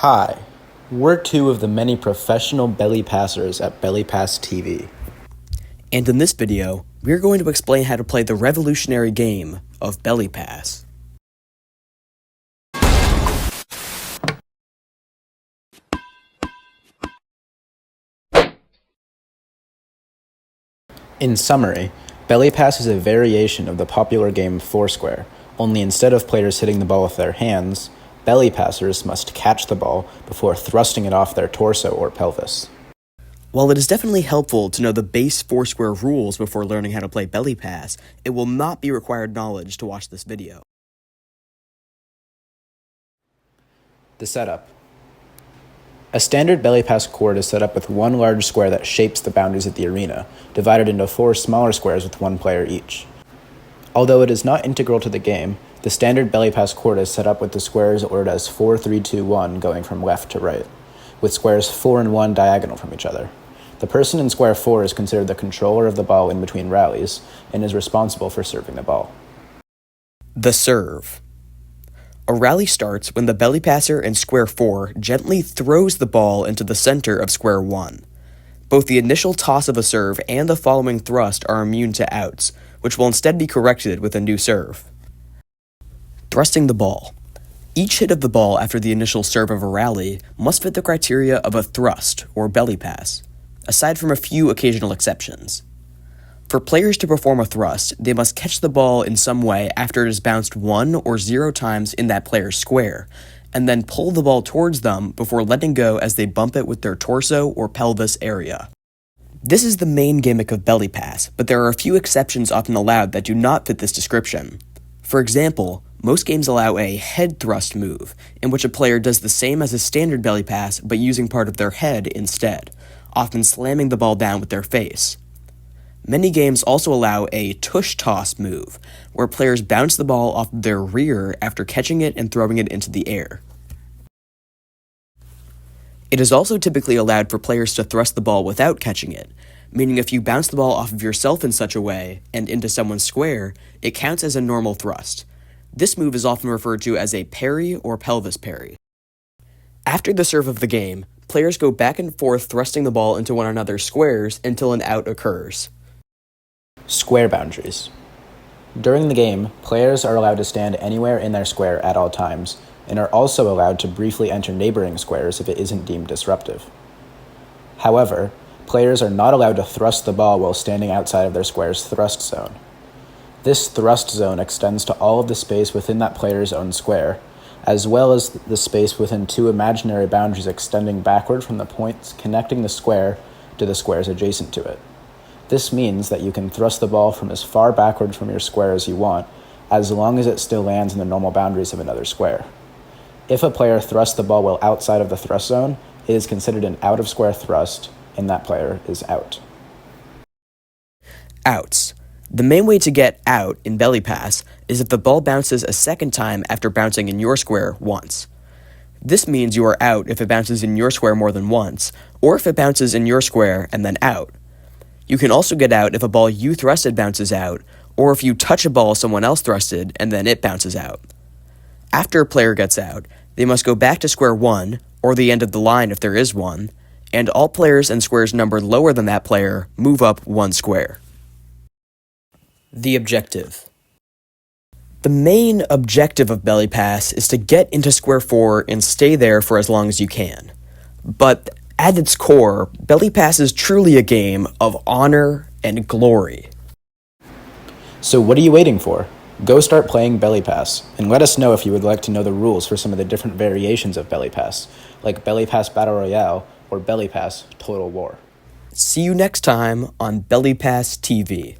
Hi, we're two of the many professional belly passers at Belly Pass TV. And in this video, we're going to explain how to play the revolutionary game of Belly Pass. In summary, Belly Pass is a variation of the popular game Foursquare, only instead of players hitting the ball with their hands, belly passers must catch the ball before thrusting it off their torso or pelvis. While it is definitely helpful to know the base Foursquare rules before learning how to play Belly Pass, it will not be required knowledge to watch this video. The setup. A standard Belly Pass court is set up with one large square that shapes the boundaries of the arena, divided into four smaller squares with one player each. Although it is not integral to the game, the standard Belly Pass court is set up with the squares ordered as 4-3-2-1 going from left to right, with squares 4 and 1 diagonal from each other. The person in square 4 is considered the controller of the ball in between rallies and is responsible for serving the ball. The serve. A rally starts when the belly passer in square 4 gently throws the ball into the center of square 1. Both the initial toss of a serve and the following thrust are immune to outs, which will instead be corrected with a new serve. Thrusting the ball. Each hit of the ball after the initial serve of a rally must fit the criteria of a thrust or belly pass, aside from a few occasional exceptions. For players to perform a thrust, they must catch the ball in some way after it is bounced 1 or 0 times in that player's square, and then pull the ball towards them before letting go as they bump it with their torso or pelvis area. This is the main gimmick of belly pass, but there are a few exceptions often allowed that do not fit this description. For example, most games allow a head thrust move, in which a player does the same as a standard belly pass but using part of their head instead, often slamming the ball down with their face. Many games also allow a tush toss move, where players bounce the ball off their rear after catching it and throwing it into the air. It is also typically allowed for players to thrust the ball without catching it, meaning if you bounce the ball off of yourself in such a way and into someone's square, it counts as a normal thrust. This move is often referred to as a parry or pelvis parry. After the serve of the game, players go back and forth thrusting the ball into one another's squares until an out occurs. Square boundaries. During the game, players are allowed to stand anywhere in their square at all times, and are also allowed to briefly enter neighboring squares if it isn't deemed disruptive. However, players are not allowed to thrust the ball while standing outside of their square's thrust zone. This thrust zone extends to all of the space within that player's own square, as well as the space within two imaginary boundaries extending backward from the points connecting the square to the squares adjacent to it. This means that you can thrust the ball from as far backward from your square as you want, as long as it still lands in the normal boundaries of another square. If a player thrusts the ball while outside of the thrust zone, it is considered an out-of-square thrust, and that player is out. Outs. The main way to get out in Belly Pass is if the ball bounces a second time after bouncing in your square once. This means you are out if it bounces in your square more than once, or if it bounces in your square and then out. You can also get out if a ball you thrusted bounces out, or if you touch a ball someone else thrusted and then it bounces out. After a player gets out, they must go back to square 1, or the end of the line if there is one, and all players in squares numbered lower than that player move up one square. The objective. The main objective of Belly Pass is to get into square 4 and stay there for as long as you can. But at its core, Belly Pass is truly a game of honor and glory. So what are you waiting for? Go start playing Belly Pass, and let us know if you would like to know the rules for some of the different variations of Belly Pass, like Belly Pass Battle Royale or Belly Pass Total War. See you next time on Belly Pass TV.